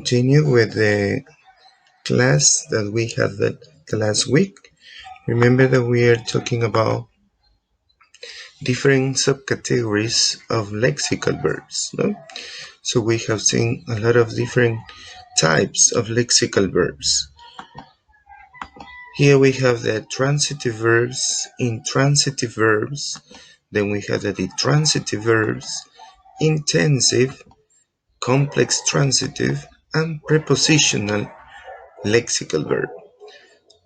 continue with the class that we had the last week. Remember that we are talking about different subcategories of lexical verbs, no? So we have seen a lot of different types of lexical verbs. Here we have the transitive verbs, intransitive verbs, then we have the detransitive verbs, intensive, complex transitive, and prepositional lexical verb.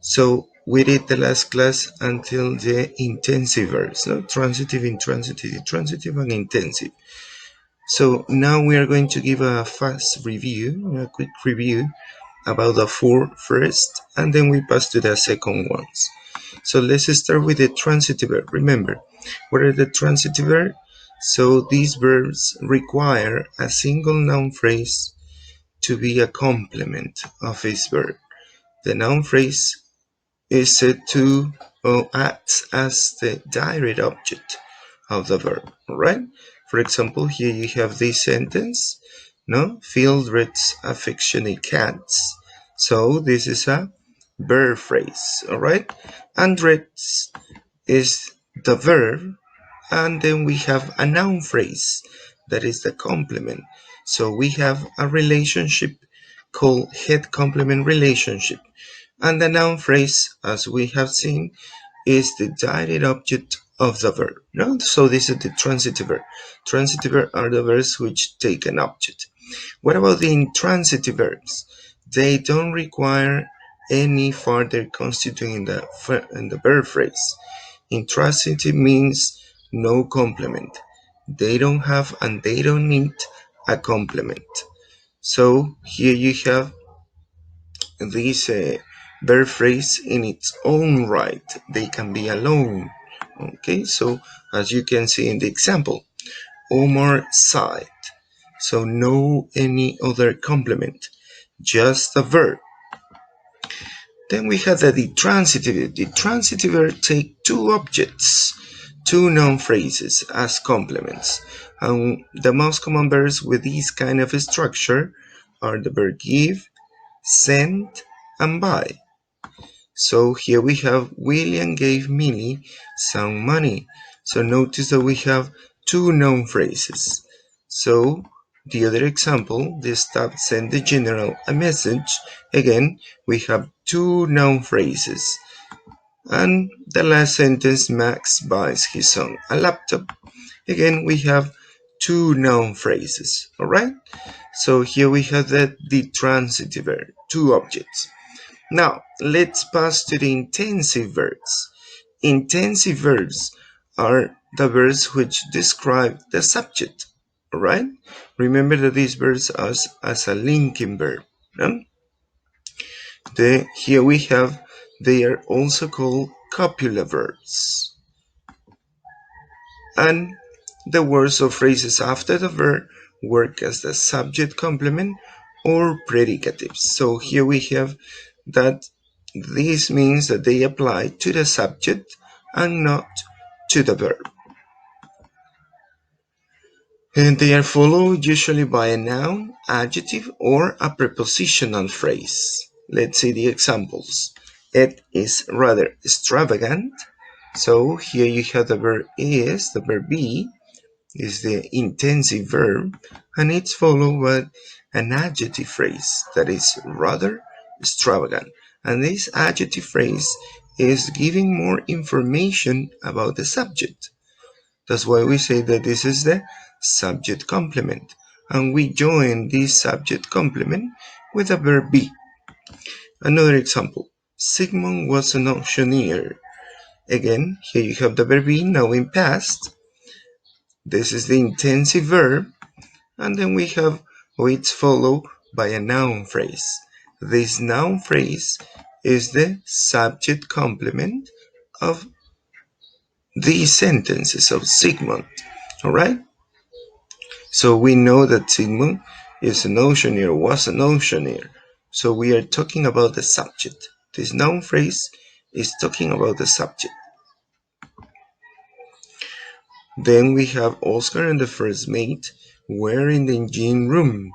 So we did the last class until the intensive verbs, no? Transitive, intransitive, intransitive, and intensive. So now we are going to give a fast review, a quick review about the four first, and then we pass to the second ones. So let's start with the transitive verb. Remember, what are the transitive verbs? So these verbs require a single noun phrase to be a complement of its verb. The noun phrase is said to act as the direct object of the verb, right? For example, here you have this sentence, no? Phil reads affectionate cats. So this is a verb phrase, all right? And reads is the verb, and then we have a noun phrase that is the complement. So we have a relationship called head complement relationship. And the noun phrase, as we have seen, is the direct object of the verb. No? So this is the transitive verb. Transitive verbs are the verbs which take an object. What about the intransitive verbs? They don't require any further constituent in the verb phrase. Intransitive means no complement. They don't have and they don't need a complement. So here you have this verb phrase in its own right. They can be alone. Okay, so as you can see in the example, Omar sighed. So no any other complement, just a verb. Then we have the detransitive. The transitive verb take two objects, two noun phrases as complements. And the most common verbs with this kind of structure are the verb give, send, and buy. So here we have William gave Millie some money. So notice that we have two noun phrases. So the other example, the staff sent the general a message. Again, we have two noun phrases. And the last sentence, Max buys his son a laptop. Again, we have two noun phrases. All right? So here we have the transitive verb, two objects. Now, let's pass to the intensive verbs. Intensive verbs are the verbs which describe the subject, all right? Remember that these verbs are as a linking verb. No? Here we have, they are also called copular verbs. And the words or phrases after the verb work as the subject complement or predicatives. So here we have that this means that they apply to the subject and not to the verb. And they are followed usually by a noun, adjective, or a prepositional phrase. Let's see the examples. It is rather extravagant. So here you have the verb is, the verb be is the intensive verb, and it's followed by an adjective phrase that is rather extravagant. And this adjective phrase is giving more information about the subject. That's why we say that this is the subject complement. And we join this subject complement with a verb be. Another example, Sigmund was an auctioneer. Again, here you have the verb be now in past. This is the intensive verb, and then we have it's followed by a noun phrase. This noun phrase is the subject complement of these sentences of Sigmund. All right? So we know that Sigmund is an auctioneer, was an auctioneer. So we are talking about the subject. This noun phrase is talking about the subject. Then we have Oscar and the first mate were in the engine room.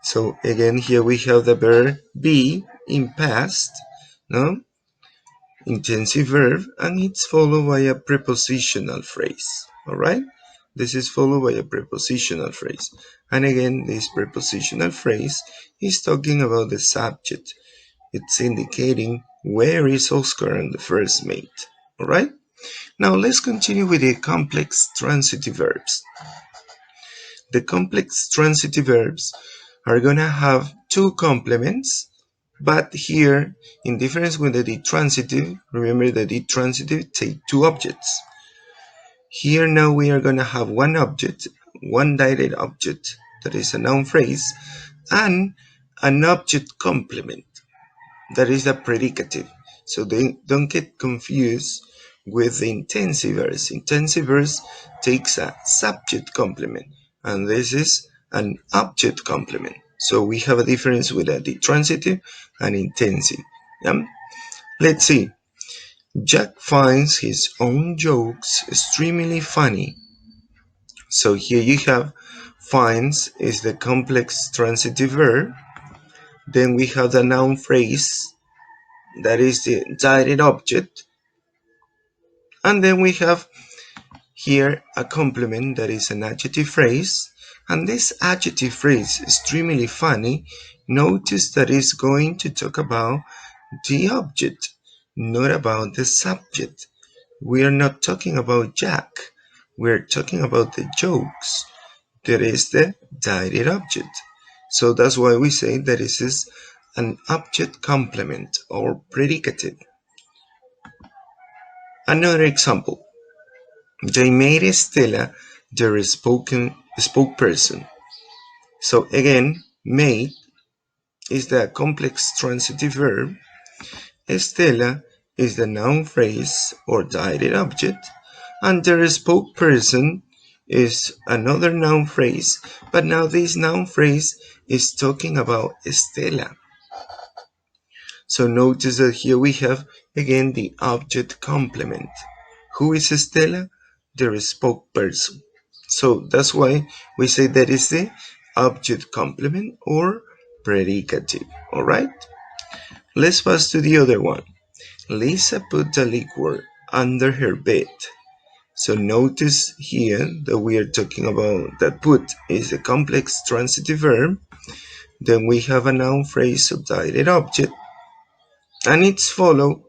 So again, here we have the verb be in past, no? Intensive verb, and it's followed by a prepositional phrase. All right? This is followed by a prepositional phrase. And again, this prepositional phrase is talking about the subject. It's indicating where is Oscar and the first mate. All right? Now let's continue with the complex transitive verbs. The complex transitive verbs are going to have two complements, but here, in difference with the transitive, remember that the transitive take two objects. Here now we are going to have one object, one direct object, that is a noun phrase, and an object complement, that is a predicative. So they don't get confused with the intensive verse. Intensive verse takes a subject complement, and this is an object complement. So we have a difference with the transitive and intensive. Yeah? Let's see. Jack finds his own jokes extremely funny. So here you have finds is the complex transitive verb. Then we have the noun phrase, that is the direct object. And then we have here a complement, that is an adjective phrase. And this adjective phrase, extremely funny, notice that it's going to talk about the object, not about the subject. We are not talking about Jack. We're talking about the jokes. That is the direct object. So that's why we say that this is an object complement or predicative. Another example. They made Stella their spokesperson. So again, made is the complex transitive verb. Stella is the noun phrase or direct object. And their spokesperson is another noun phrase. But now this noun phrase is talking about Stella. So notice that here we have again the object complement. Who is Stella? The spokesperson. So that's why we say that is the object complement or predicative. All right? Let's pass to the other one. Lisa put the liquor under her bed. So notice here that we are talking about that put is a complex transitive verb. Then we have a noun phrase of direct object, and it's followed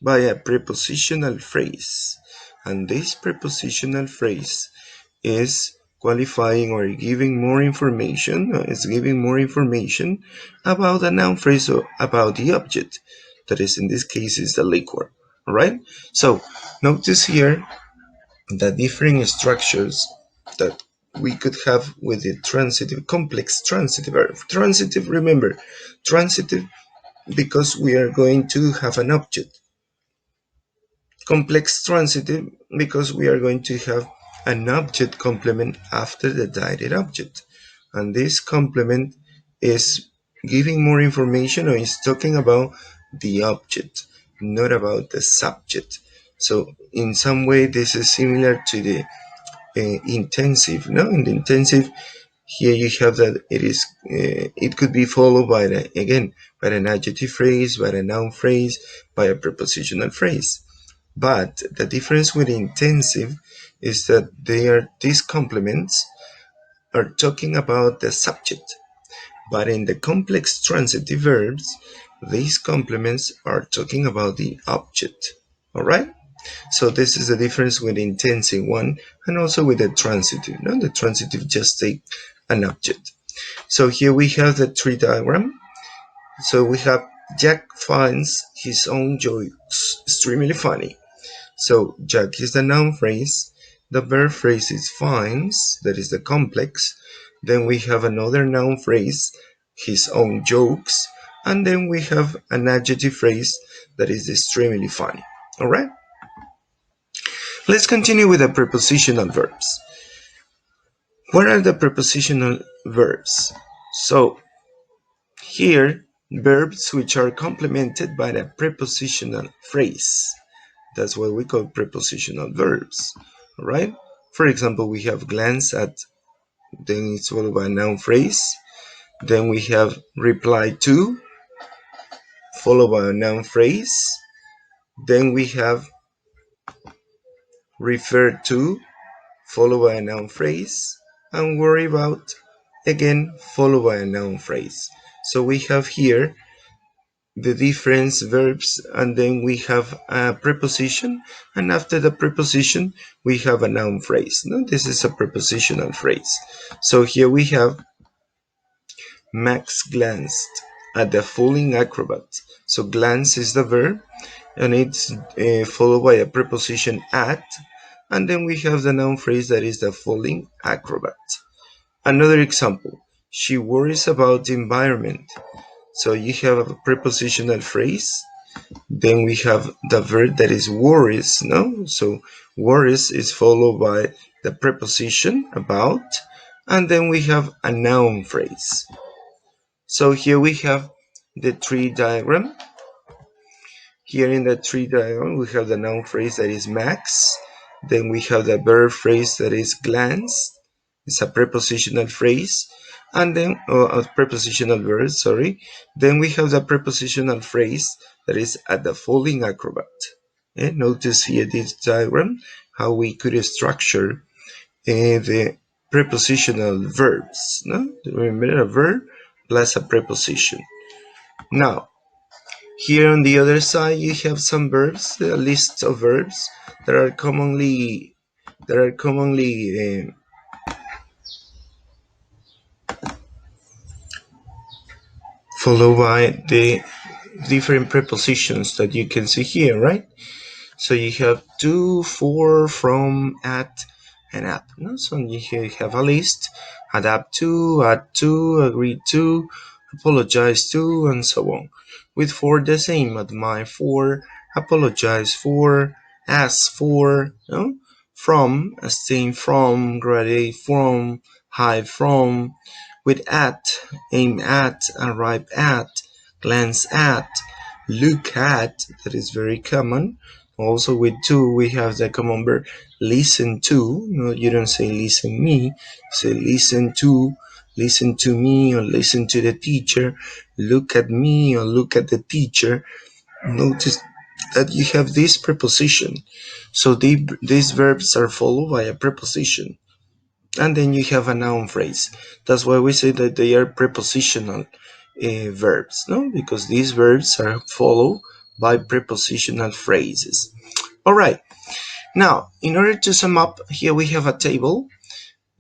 by a prepositional phrase. And this prepositional phrase is qualifying or giving more information, about the noun phrase or about the object. That is, in this case, is the liquor. All right? So notice here the different structures that we could have with the transitive, complex transitive verb. Transitive, remember, transitive because we are going to have an object. Complex transitive because we are going to have an object complement after the direct object. And this complement is giving more information or is talking about the object, not about the subject. So in some way this is similar to the intensive. No, in the intensive, here you have that it could be followed by by an adjective phrase, by a noun phrase, by a prepositional phrase. But the difference with intensive is that these complements are talking about the subject. But in the complex transitive verbs, these complements are talking about the object. All right? So this is the difference with the intensive one and also with the transitive. No, the transitive just take an object. So here we have the tree diagram. So we have Jack finds his own jokes extremely funny. So Jack is the noun phrase. The verb phrase is finds, that is the complex. Then we have another noun phrase, his own jokes. And then we have an adjective phrase that is extremely funny. All right? Let's continue with the prepositional verbs. What are the prepositional verbs? So here, verbs which are complemented by a prepositional phrase. That's what we call prepositional verbs, right? For example, we have glance at, then it's followed by a noun phrase. Then we have reply to, followed by a noun phrase. Then we have refer to, followed by a noun phrase. And worry about, again, followed by a noun phrase. So we have here the different verbs, and then we have a preposition, and after the preposition we have a noun phrase. No, this is a prepositional phrase. So here we have Max glanced at the falling acrobat. So glance is the verb, and it's followed by a preposition at, and then we have the noun phrase that is the falling acrobat. Another example, she worries about the environment. So you have a prepositional phrase, then we have the verb that is worries, no? So worries is followed by the preposition about, and then we have a noun phrase. So here we have the tree diagram. Here in the tree diagram, we have the noun phrase that is max. Then we have the verb phrase that is glance. It's a prepositional phrase. And then, a prepositional verb, sorry. Then we have the prepositional phrase that is at the falling acrobat. Notice here this diagram, how we could structure the prepositional verbs. No? Remember, a verb plus a preposition. Now, here on the other side, you have some verbs, a list of verbs that are commonly followed by the different prepositions that you can see here, right? So you have to, for, from, at, and up. No? So here you have a list: adapt to, add to, agree to, apologize to, and so on. With for the same: admire for, apologize for, ask for, no? From, abstain from, graduate from, hide from. With at, aim at, arrive at, glance at, look at, that is very common. Also with to, we have the common verb listen to. No, you don't say listen me, you say listen to me, or listen to the teacher, look at me, or look at the teacher. Notice that you have this preposition. So these verbs are followed by a preposition. And then you have a noun phrase. That's why we say that they are prepositional verbs, no? Because these verbs are followed by prepositional phrases. All right. Now, in order to sum up, here we have a table.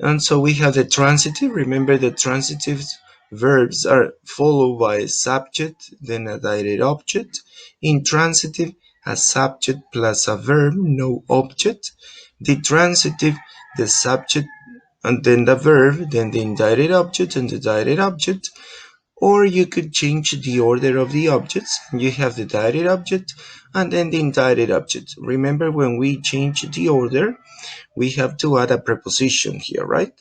And so we have the transitive. Remember, the transitive verbs are followed by a subject, then a direct object. Intransitive, a subject plus a verb, no object. The transitive, the subject and then the verb, then the indirect object and the direct object. Or you could change the order of the objects. You have the direct object and then the indirect object. Remember, when we change the order, we have to add a preposition here, right?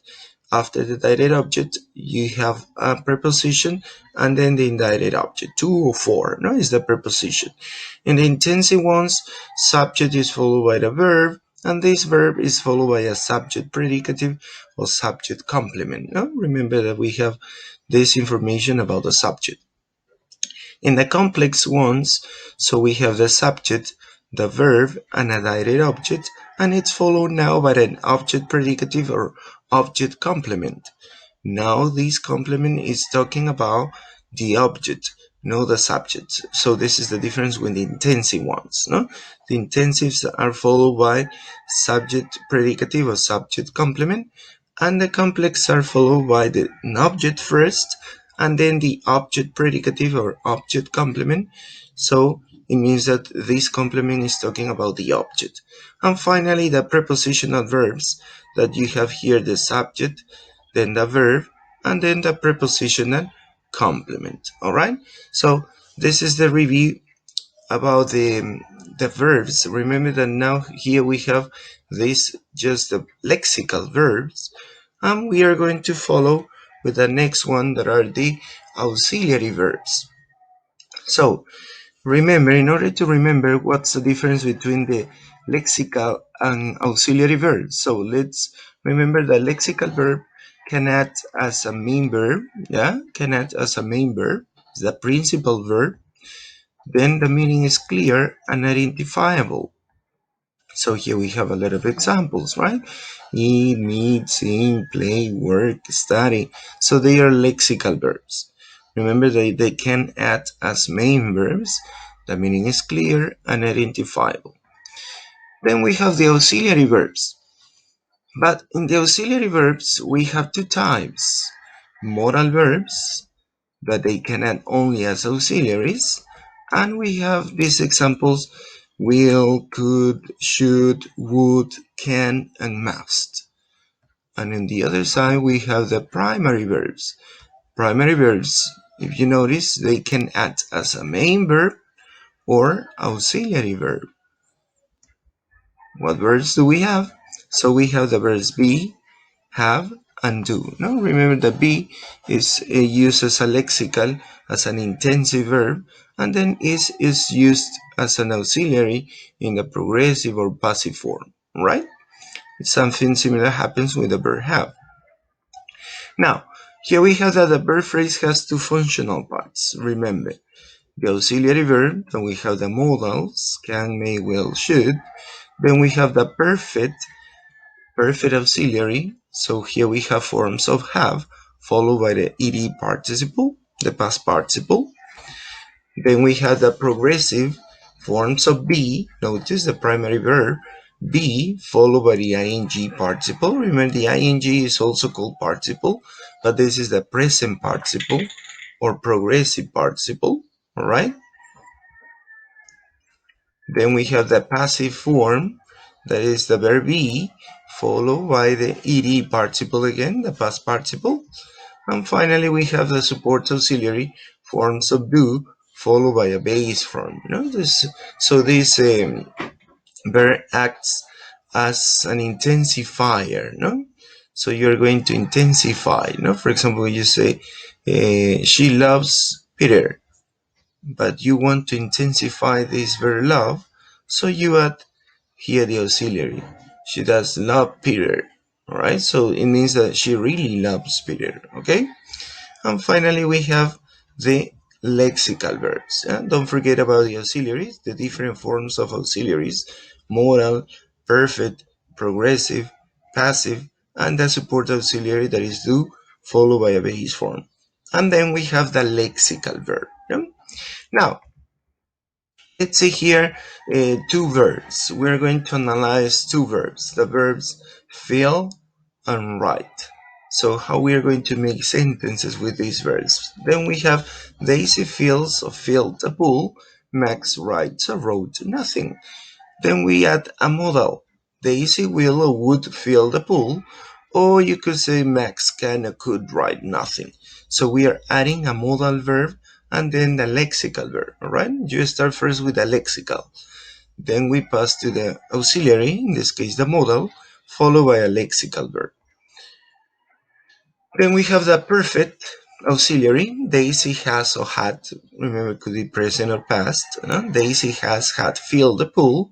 After the direct object, you have a preposition and then the indirect object. To or for, no, is the preposition. In the intensive ones, subject is followed by the verb, and this verb is followed by a subject predicative or subject complement. No? Remember that we have this information about the subject. In the complex ones, so we have the subject, the verb, and a direct object, and it's followed now by an object predicative or object complement. Now this complement is talking about the object, not the subject. So this is the difference with the intensive ones. No? The intensives are followed by subject predicative or subject complement, and the complex are followed by an object first and then the object predicative or object complement. So it means that this complement is talking about the object. And finally, the prepositional verbs that you have here: the subject, then the verb, and then the prepositional complement. All right. So this is the review about the verbs. Remember that now here we have this just the lexical verbs, and we are going to follow with the next one that are the auxiliary verbs. So remember, in order to remember what's the difference between the lexical and auxiliary verbs, so let's remember the lexical verb can act as a main verb, yeah, can act as a main verb, the principal verb, then the meaning is clear and identifiable. So here we have a lot of examples, right? Eat, meet, sing, play, work, study. So they are lexical verbs. Remember they can act as main verbs. The meaning is clear and identifiable. Then we have the auxiliary verbs. But in the auxiliary verbs, we have two types. Modal verbs, that they can act only as auxiliaries. And we have these examples: will, could, should, would, can, and must. And on the other side, we have the primary verbs. Primary verbs, if you notice, they can act as a main verb or auxiliary verb. What verbs do we have? So we have the verbs be, have, and do. Now remember that be is used as a lexical, as an intensive verb, and then is used as an auxiliary in the progressive or passive form, right? Something similar happens with the verb have. Now, here we have that the verb phrase has two functional parts. Remember, the auxiliary verb, then we have the modals, can, may, will, should. Then we have the perfect auxiliary. So here we have forms of have, followed by the ed participle, the past participle. Then we have the progressive forms of be. Notice the primary verb be, followed by the ing participle. Remember, the ing is also called participle, but this is the present participle or progressive participle. All right. Then we have the passive form, that is the verb be, followed by the ed participle again, the past participle. And finally, we have the support auxiliary forms of do, followed by a base form. So this verb acts as an intensifier. So you're going to intensify. For example, you say, she loves Peter, but you want to intensify this verb love, so you add here the auxiliary. She does love Peter. All right, so it means that she really loves Peter. Okay. And finally, we have the lexical verbs. Don't forget about the auxiliaries, the different forms of auxiliaries: modal, perfect, progressive, passive, and the support auxiliary, that is do, followed by a base form. And then we have the lexical verb. Now, let's see here two verbs. We're going to analyze two verbs, the verbs feel and write. So how we are going to make sentences with these verbs. Then we have Daisy feels or filled a pool, Max writes or wrote nothing. Then we add a modal. Daisy will or would fill the pool, or you could say Max can or could write nothing. So we are adding a modal verb and then the lexical verb. All right, you start first with the lexical, then we pass to the auxiliary, in this case the modal, followed by a lexical verb. Then we have the perfect auxiliary. Daisy has or had, remember, could be present or past. Daisy has had filled the pool.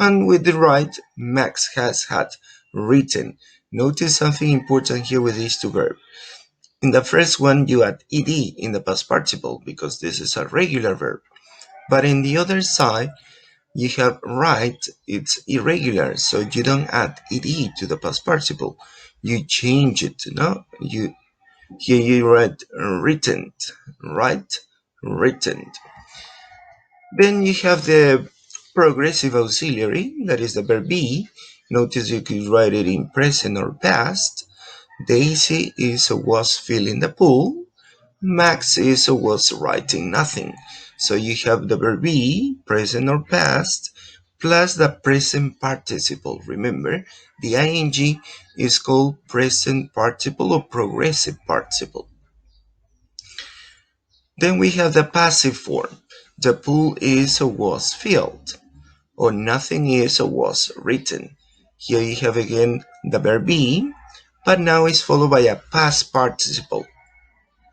And with the right, Max has had written. Notice something important here with these two verbs. In the first one, you add ed in the past participle because this is a regular verb. But in the other side, you have write, it's irregular, so you don't add ed to the past participle. You change it, Here you write written, right? Written. Then you have the progressive auxiliary, that is the verb be. Notice you could write it in present or past. Daisy is or was filling the pool. Max is or was writing nothing. So you have the verb be, present or past, plus the present participle. Remember, the ing is called present participle or progressive participle. Then we have the passive form. The pool is or was filled, or nothing is or was written. Here you have again the verb be, but now it's followed by a past participle.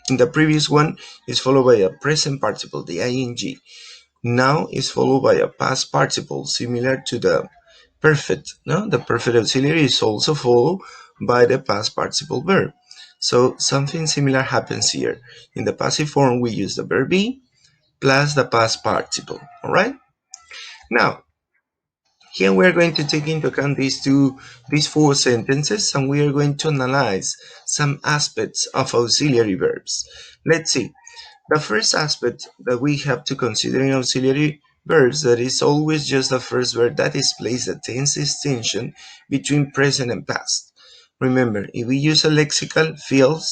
In the previous one, it's followed by a present participle, the ing. Now it's followed by a past participle, similar to the perfect. The perfect auxiliary is also followed by the past participle verb. So something similar happens here. In the passive form, we use the verb be plus the past participle. All right. Now, here we are going to take into account these four sentences, and we are going to analyze some aspects of auxiliary verbs. Let's see. The first aspect that we have to consider in auxiliary verbs that is always just the first verb that displays the tense distinction between present and past. Remember, if we use a lexical feels,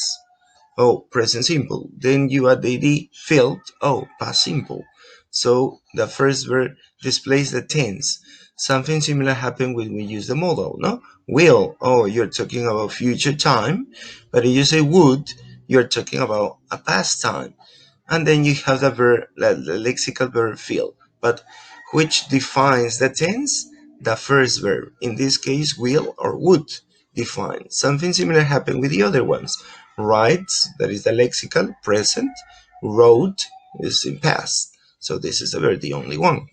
oh, present simple. Then you add the ed, felt, oh, past simple. So the first verb displays the tense. Something similar happened when we use the modal, no? Will, oh, you're talking about future time. But if you say would, you're talking about a past time. And then you have the verb, the lexical verb feel. But which defines the tense? The first verb. In this case, will or would define. Something similar happened with the other ones. Writes, that is the lexical, present. Wrote is in past. So this is the verb, the only one.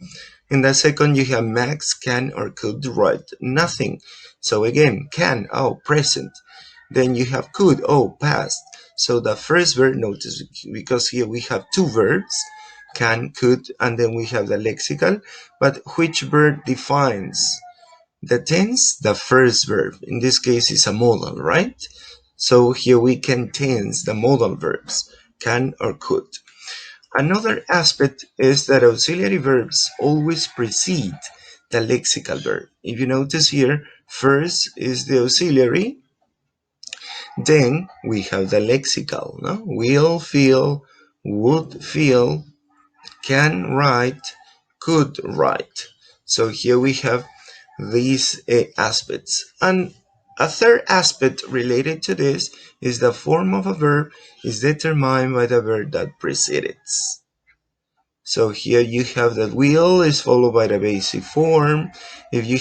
In the second, you have Max can or could write nothing. So again, can, oh, present. Then you have could, oh, past. So the first verb, notice, because here we have two verbs, can, could, and then we have the lexical. But which verb defines the tense? The first verb. In this case, is a modal, right? So here we can tense the modal verbs, can or could. Another aspect is that auxiliary verbs always precede the lexical verb. If you notice here, first is the auxiliary, then we have the lexical, no? Will feel, would feel, can write, could write. So here we have these aspects. And a third aspect related to this is the form of a verb is determined by the verb that precedes. So here you have that will is followed by the basic form. If you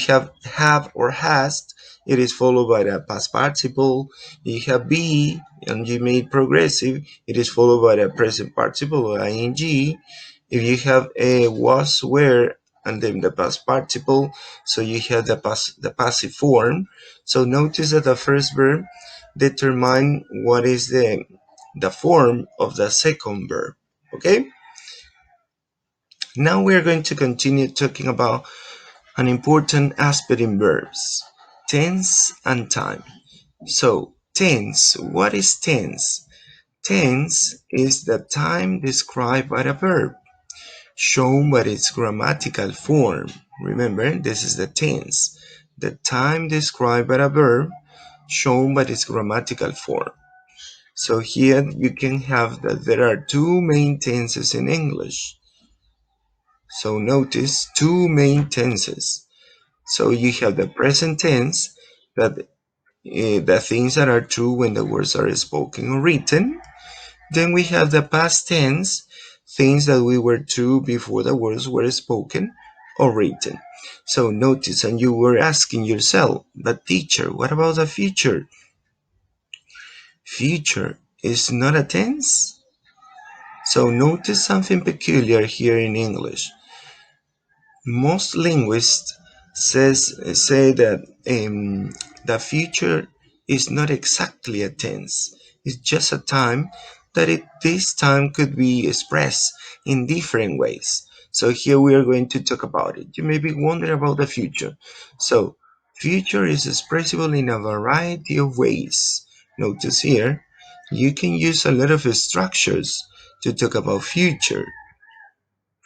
have or has, it is followed by the past participle. You have be and you made progressive, it is followed by the present participle or ing. If you have a was, were, and then the past participle, so you have the passive form. So notice that the first verb determine what is the form of the second verb. Okay? Now we are going to continue talking about an important aspect in verbs, tense and time. So, tense, what is tense? Tense is the time described by a verb, shown by its grammatical form. Remember, this is the tense, the time described by a verb, shown by its grammatical form. So here you can have that there are two main tenses in English. So notice two main tenses. So you have the present tense, that the things that are true when the words are spoken or written. Then we have the past tense, things that we were true before the words were spoken or written. So notice, and you were asking yourself, but teacher, what about the future? Future is not a tense. So notice something peculiar here in English. Most linguists say that the future is not exactly a tense. It's just a time that this time could be expressed in different ways. So here we are going to talk about it. You may be wondering about the future. So future is expressible in a variety of ways. Notice here, you can use a lot of structures to talk about future.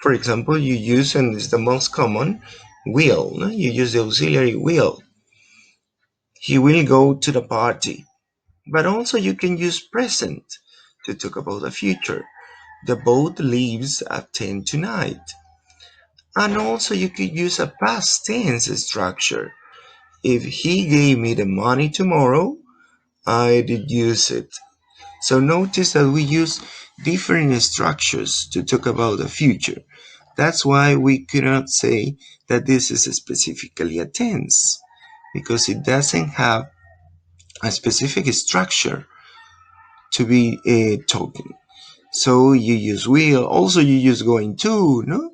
For example, you use, and it's the most common, will. No? You use the auxiliary will. He will go to the party. But also you can use present to talk about the future. The boat leaves at 10 tonight. And also you could use a past tense structure. If he gave me the money tomorrow, I did use it. So notice that we use different structures to talk about the future. That's why we cannot say that this is specifically a tense, because it doesn't have a specific structure to be talking. So you use will, also you use going to, no?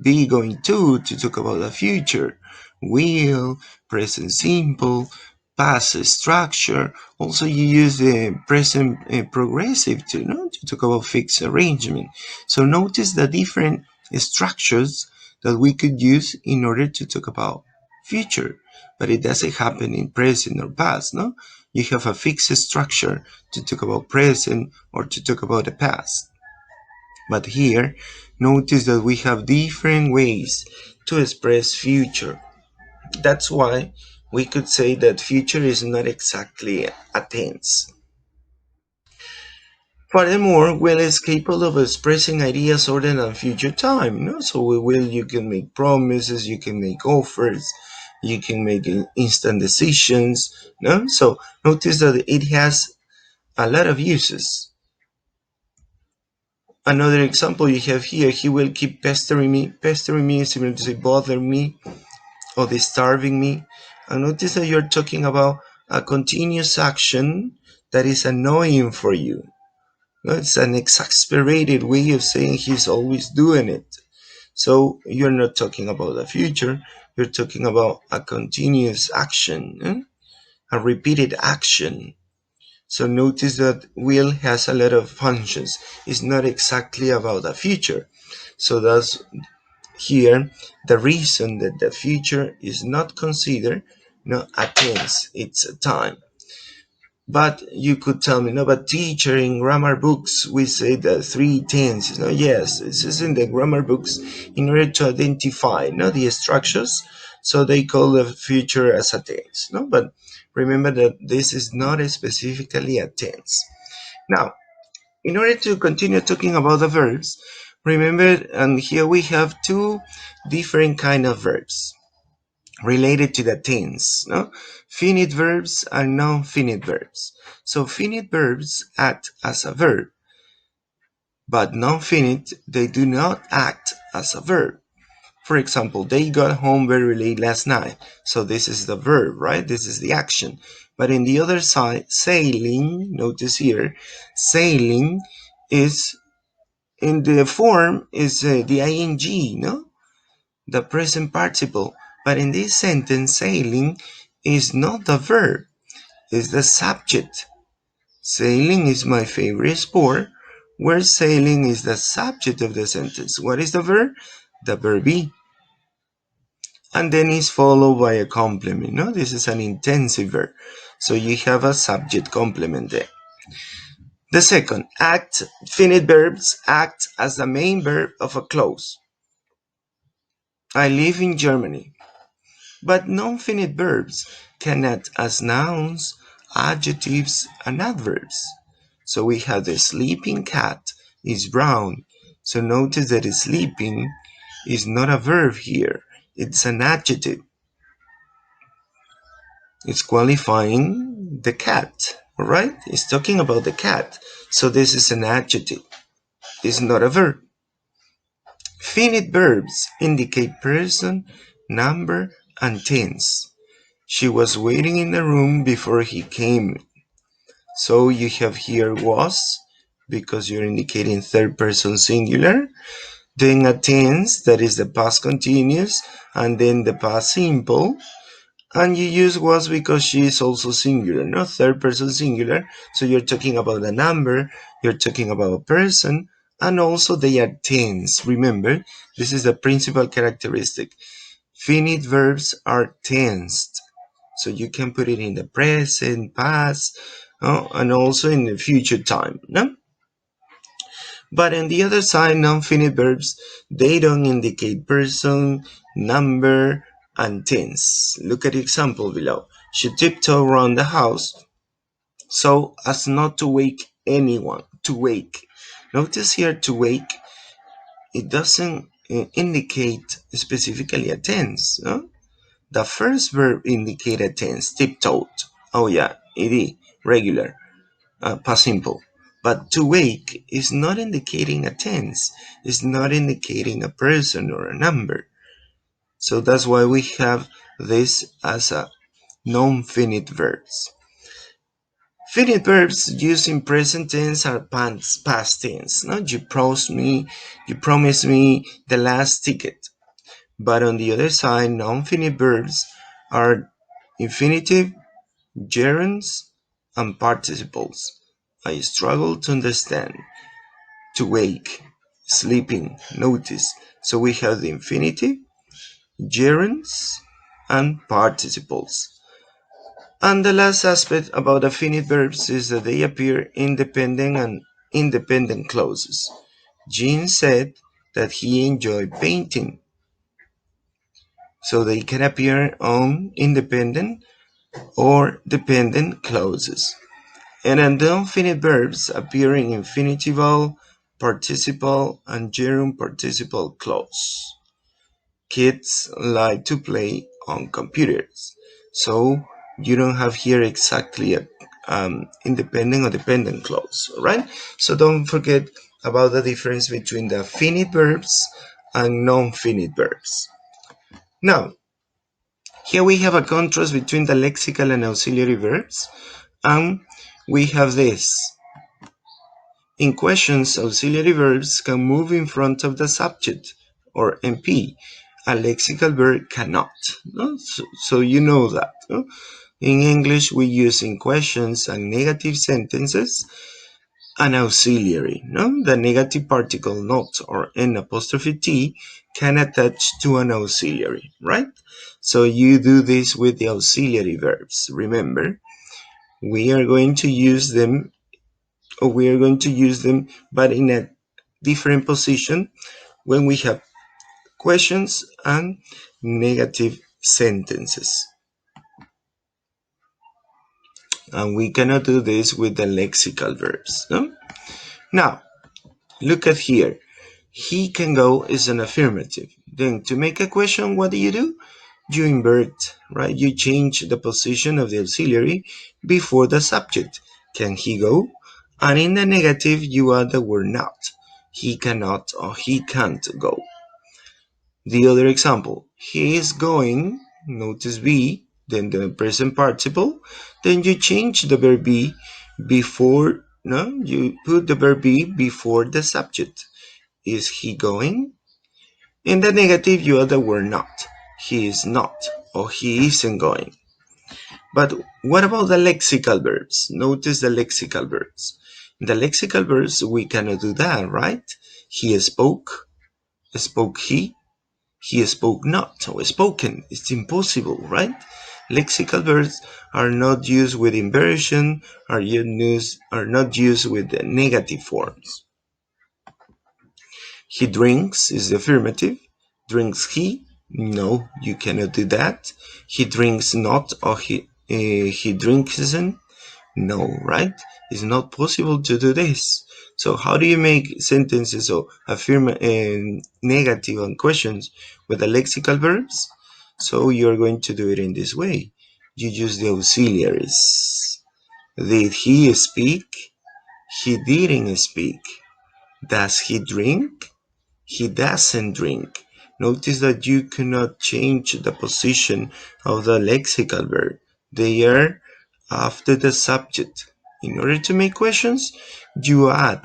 Be going to talk about the future. Will, present simple, past structure. Also, you use the present progressive to, no, to talk about fixed arrangement. So notice the different structures that we could use in order to talk about future, but it doesn't happen in present or past. No, you have a fixed structure to talk about present or to talk about the past. But here, notice that we have different ways to express future. That's why we could say that future is not exactly a tense. Furthermore, will is capable of expressing ideas other than future time. No? So we will, you can make promises, you can make offers, you can make instant decisions. No? So notice that it has a lot of uses. Another example you have here, he will keep pestering me. Pestering me is similar to say bother me or disturbing me. And notice that you're talking about a continuous action that is annoying for you. It's an exasperated way of saying he's always doing it. So you're not talking about the future, you're talking about a continuous action, a repeated action. So notice that will has a lot of functions. It's not exactly about the future. So that's here the reason that the future is not considered a tense, it's a time. But you could tell me, no, but teacher, in grammar books, we say the three tenses. No, yes, this is in the grammar books in order to identify the structures. So they call the future as a tense. No, but remember that this is not specifically a tense. Now, in order to continue talking about the verbs, remember, and here we have two different kind of verbs related to the tense, no? Finite verbs and non-finite verbs. So finite verbs act as a verb, but non-finite, they do not act as a verb. For example, they got home very late last night. So this is the verb, right? This is the action. But in the other side, sailing, notice here, sailing is in the form is the ing, no? The present participle. But in this sentence, sailing is not the verb, it's the subject. Sailing is my favorite sport, where sailing is the subject of the sentence. What is the verb? The verb be. And then is followed by a complement. No, this is an intensive verb. So you have a subject complement there. The second, act, finite verbs act as the main verb of a clause. I live in Germany. But non-finite verbs can act as nouns, adjectives, and adverbs. So we have the sleeping cat is brown. So notice that sleeping is not a verb here. It's an adjective. It's qualifying the cat, all right? It's talking about the cat. So this is an adjective. It's not a verb. Finite verbs indicate person, number, and tense. She was waiting in the room before he came. So you have here was, because you're indicating third person singular. Then a tense, that is the past continuous, and then the past simple. And you use was because she is also singular, not third person singular. So you're talking about a number, you're talking about a person, and also they are tense. Remember, this is the principal characteristic. Finite verbs are tensed. So you can put it in the present, past, and also in the future time. No? But on the other side, non-finite verbs, they don't indicate person, number, and tense. Look at the example below. She tiptoed around the house so as not to wake anyone. To wake. Notice here to wake, it doesn't indicate specifically a tense. No? The first verb indicate a tense, tiptoed. Oh yeah, ed, regular, past simple. But to wake is not indicating a tense. It's not indicating a person or a number. So that's why we have this as a non-finite verbs. Finite verbs used in present tense are past tense. No? You promised me the last ticket. But on the other side, non-finite verbs are infinitive gerunds, and participles. I struggle to understand. To wake, sleeping, notice. So we have the infinitive, gerunds, and participles. And the last aspect about finite verbs is that they appear independent and independent clauses. Jean said that he enjoyed painting. So they can appear on independent or dependent clauses. And then the infinite verbs appear in infinitival, participle, and gerund participle clause. Kids like to play on computers. So you don't have here exactly a independent or dependent clause, right? So don't forget about the difference between the finite verbs and non-finite verbs. Now, here we have a contrast between the lexical and auxiliary verbs, and we have this. In questions, auxiliary verbs can move in front of the subject, or MP. A lexical verb cannot. No? So you know that. No? In English, we use in questions and negative sentences an auxiliary. No? The negative particle not or n apostrophe t can attach to an auxiliary, right? So you do this with the auxiliary verbs. Remember, we are going to use them, but in a different position when we have questions and negative sentences. And we cannot do this with the lexical verbs. No? Now, look at here. He can go is an affirmative. Then to make a question, what do? You invert, right? You change the position of the auxiliary before the subject. Can he go? And in the negative, you add the word not. He cannot or he can't go. The other example, he is going, notice be, then the present participle, then you change the verb be before, no, you put the verb be before the subject. Is he going? In the negative, you add the word not. He is not, or he isn't going. But what about the lexical verbs? Notice the lexical verbs. In the lexical verbs, we cannot do that, right? He spoke he spoke not, or spoken. It's impossible, right? Lexical verbs are not used with inversion, are not used with the negative forms. He drinks is the affirmative. Drinks he? No, you cannot do that. He drinks not, or he drinksn't. No, right? It's not possible to do this. So how do you make sentences or negative and questions with the lexical verbs? So you're going to do it in this way. You use the auxiliaries. Did he speak? He didn't speak. Does he drink? He doesn't drink. Notice that you cannot change the position of the lexical verb. They are after the subject. In order to make questions, you add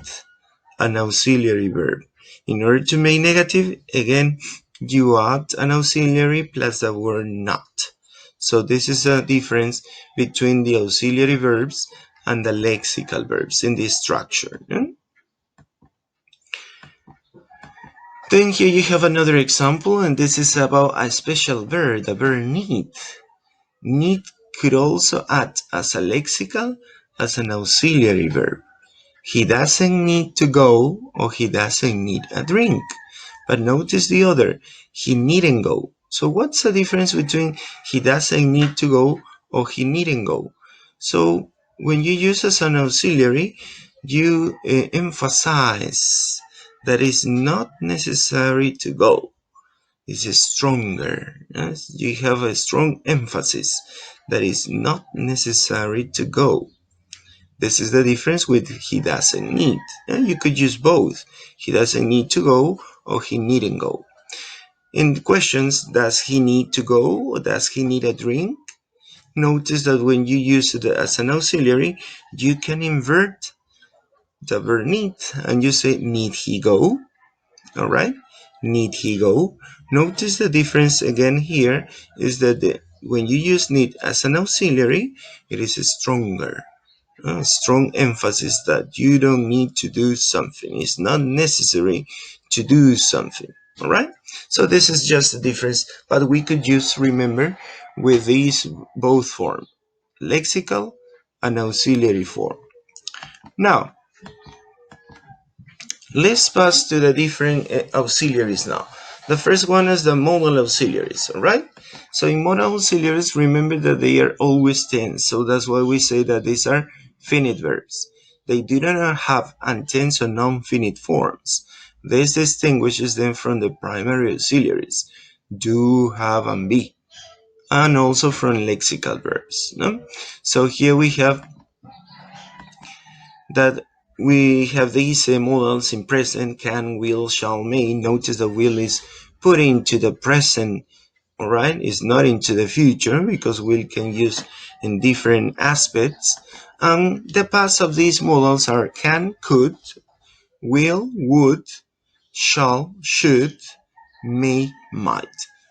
an auxiliary verb. In order to make negative, again, you add an auxiliary plus the word not. So this is a difference between the auxiliary verbs and the lexical verbs in this structure. Then here you have another example, and this is about a special verb, the verb need. Need could also act as a lexical, as an auxiliary verb. He doesn't need to go, or he doesn't need a drink. But notice the other, he needn't go. So what's the difference between he doesn't need to go or he needn't go? So when you use as an auxiliary, you emphasize that it's not necessary to go. It's stronger. Yes? You have a strong emphasis that it's not necessary to go. This is the difference with he doesn't need. And you could use both. He doesn't need to go or he needn't go. In questions, does he need to go or does he need a drink? Notice that when you use it as an auxiliary, you can invert the verb need and you say, need he go? All right? Need he go? Notice the difference again here is that when you use need as an auxiliary, it is stronger. Strong emphasis that you don't need to do something. It's not necessary to do something. All right. So this is just the difference, but we could just remember with these both forms, lexical and auxiliary form. Now, let's pass to the different auxiliaries now. The first one is the modal auxiliaries, all right? So in modal auxiliaries, remember that they are always tense. So that's why we say that these are finite verbs. They do not have untense or non-finite forms. This distinguishes them from the primary auxiliaries, do, have, and be, and also from lexical verbs. No? So here we have that we have these modals in present: can, will, shall, may. Notice the will is put into the present, all right? It's not into the future because will can use in different aspects. The past of these modals are can, could, will, would, shall, should, may, might.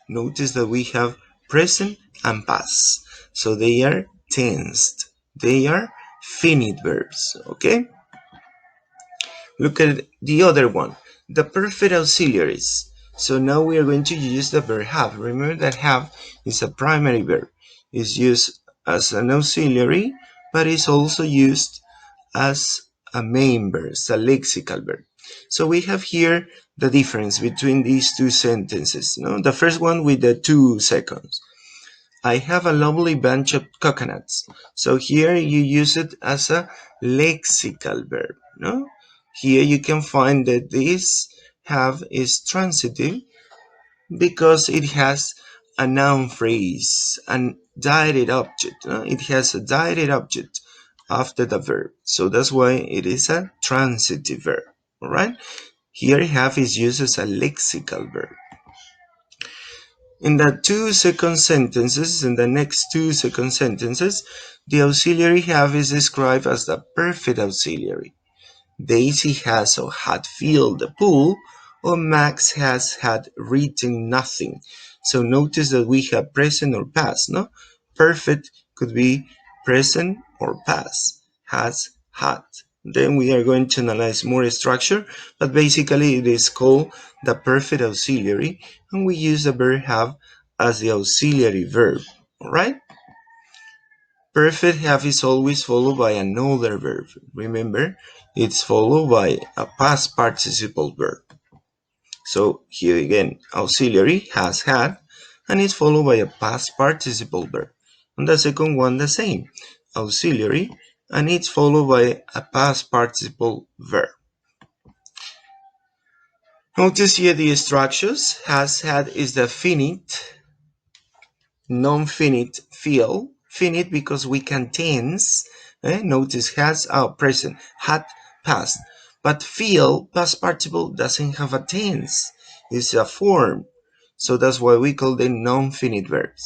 Notice that we have present and past. So they are tensed. They are finite verbs, okay? Look at the other one, the perfect auxiliaries. So now we are going to use the verb have. Remember that have is a primary verb. It's used as an auxiliary, but it's also used as a main verb, a lexical verb. So we have here the difference between these two sentences. No? The first one with the 2 seconds. I have a lovely bunch of coconuts. So here you use it as a lexical verb. No? Here you can find that this have is transitive because it has a noun phrase, and direct object. No? It has a direct object after the verb. So that's why it is a transitive verb. All right? Here have is used as a lexical verb. In the 2-second sentences, in the next 2-second sentences, the auxiliary have is described as the perfect auxiliary. Daisy has or had filled the pool, or Max has had written nothing. So notice that we have present or past, no? Perfect could be present or past. Has, had. Then we are going to analyze more structure, but basically it is called the perfect auxiliary, and we use the verb have as the auxiliary verb. All right? Perfect have is always followed by another verb. Remember, it's followed by a past participle verb. So here again, auxiliary has had, and it's followed by a past participle verb. And the second one the same, auxiliary, and it's followed by a past participle verb. Notice here the structures. Has had is the finite, non-finite feel. Finite because we can tense. Notice has present, had past. But feel, past participle, doesn't have a tense. It's a form. So that's why we call them non-finite verbs.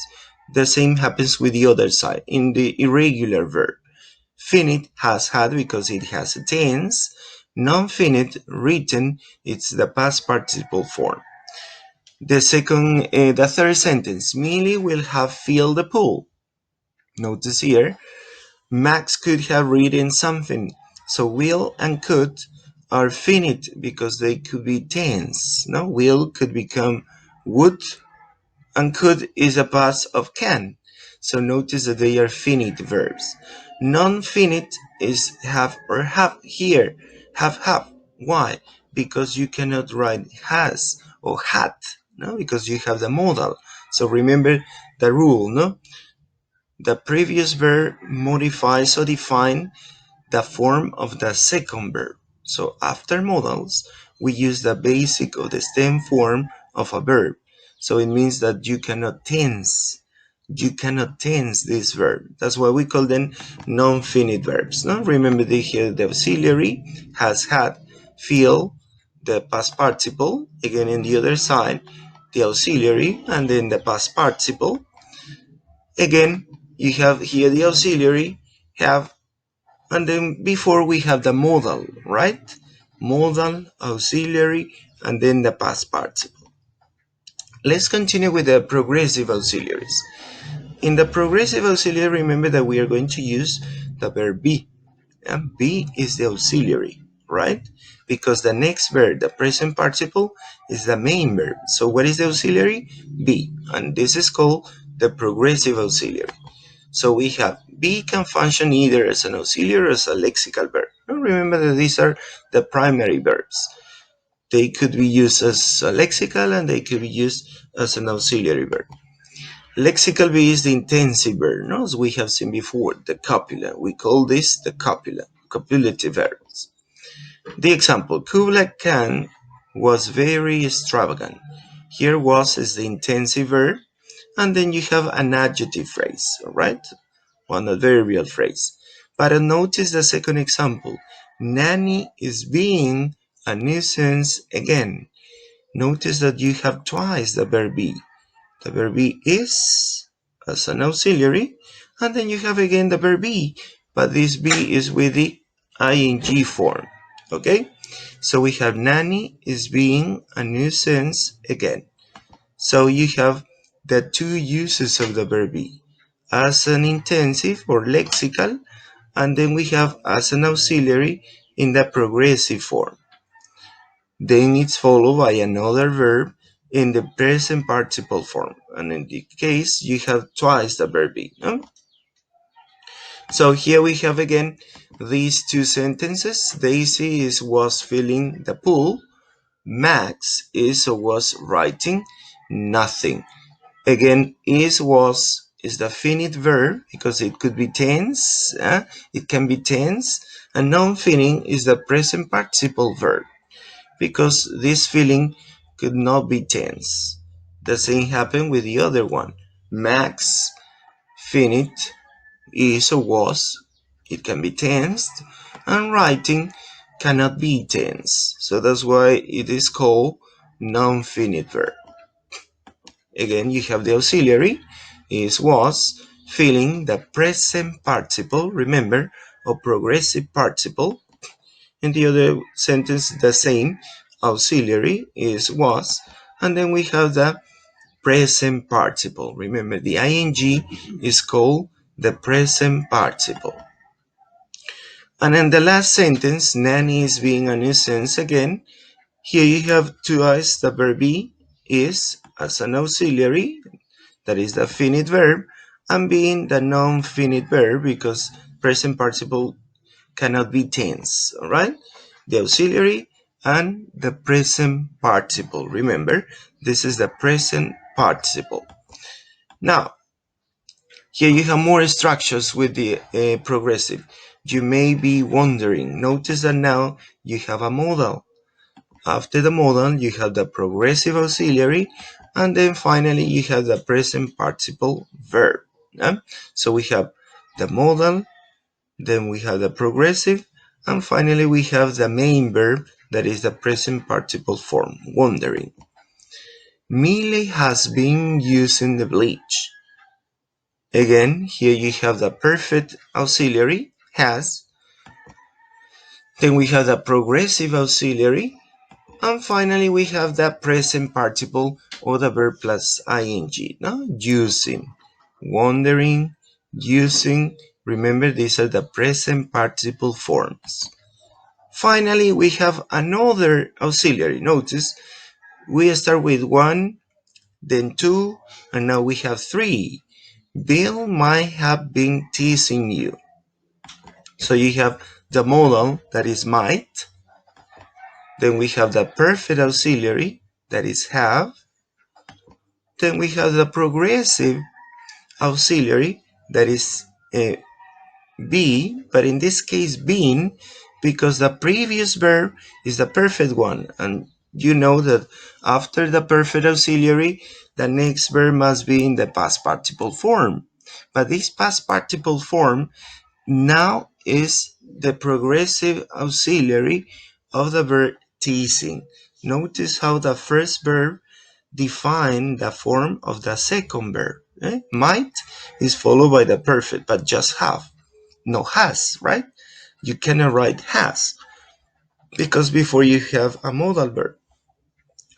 The same happens with the other side, in the irregular verb. Finite has had because it has a tense. Non-finite, written, it's the past participle form. The third sentence, Millie will have filled the pool. Notice here, Max could have written something. So will and could are finite because they could be tense. No, will could become would, and could is a past of can. So notice that they are finite verbs. Non-finite is have or have here. Have. Why? Because you cannot write has or had, no? Because you have the modal. So remember the rule, no? The previous verb modifies or defines the form of the second verb. So after modals, we use the basic or the stem form of a verb. So it means that you cannot tense. You cannot tense this verb. That's why we call them non-finite verbs. No? Remember here the auxiliary has had, feel, the past participle. Again, in the other side, the auxiliary, and then the past participle. Again, you have here the auxiliary, have, and then before we have the modal, right? Modal, auxiliary, and then the past participle. Let's continue with the progressive auxiliaries. In the progressive auxiliary, remember that we are going to use the verb be. And be is the auxiliary, right? Because the next verb, the present participle, is the main verb. So what is the auxiliary? Be. And this is called the progressive auxiliary. So we have be can function either as an auxiliary or as a lexical verb. And remember that these are the primary verbs. They could be used as a lexical and they could be used as an auxiliary verb. Lexical be is the intensive verb, no? As we have seen before, the copula. We call this the copula, copulative verbs. The example, Kublai Khan was very extravagant. Here was is the intensive verb, and then you have an adjective phrase, all right? One adverbial phrase. But notice the second example. Nanny is being a nuisance again. Notice that you have twice the verb be. The verb be is as an auxiliary, and then you have again the verb be, but this be is with the ing form. Okay? So we have Nanny is being a nuisance again. So you have the two uses of the verb be as an intensive or lexical, and then we have as an auxiliary in the progressive form. Then it's followed by another verb in the present participle form. And in this case, you have twice the verb be. No? So here we have again these two sentences. Daisy was filling the pool. Max is or was writing nothing. Again, was is the finite verb because it could be tense. It can be tense. And non-finite is the present participle verb because this feeling could not be tense. The same happened with the other one. Max, finite, is or was, it can be tensed, and writing cannot be tense. So that's why it is called non-finite verb. Again, you have the auxiliary, is was, feeling the present participle, remember, or progressive participle. In the other sentence, the same auxiliary is was, and then we have the present participle. Remember, the ing is called the present participle. And in the last sentence, Nanny is being a nuisance again. Here you have twice the verb be is as an auxiliary, that is the finite verb, and being the non-finite verb because present participle cannot be tense, all right? The auxiliary and the present participle. Remember, this is the present participle. Now, here you have more structures with the progressive. You may be wondering, notice that now you have a modal. After the modal, you have the progressive auxiliary, and then finally you have the present participle verb. So we have the modal, then we have the progressive, and finally we have the main verb that is the present participle form, wondering. Millie has been using the bleach. Again, here you have the perfect auxiliary, has. Then we have the progressive auxiliary, and finally we have the present participle or the verb plus ing, no? Using, wondering, using. Remember, these are the present participle forms. Finally, we have another auxiliary. Notice we start with one, then two, and now we have three. Bill might have been teasing you. So you have the modal that is might. Then we have the perfect auxiliary that is have. Then we have the progressive auxiliary that is be, but in this case been, because the previous verb is the perfect one, and you know that after the perfect auxiliary the next verb must be in the past participle form, but this past participle form now is the progressive auxiliary of the verb teasing. Notice how the first verb define the form of the second verb. Might is followed by the perfect, but just have. No, has, right? You cannot write has because before you have a modal verb.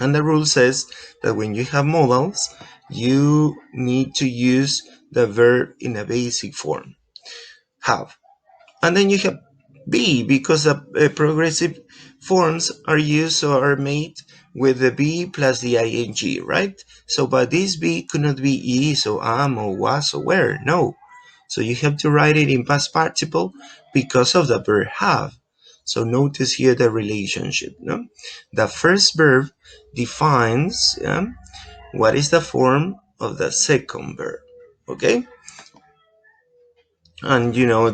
And the rule says that when you have modals, you need to use the verb in a basic form, have. And then you have be, because the progressive forms are used or are made with the be plus the ing, right? So, but this be could not be is or am or was or were, no. So you have to write it in past participle because of the verb have. So notice here the relationship. No? The first verb defines what is the form of the second verb. Okay? And you know,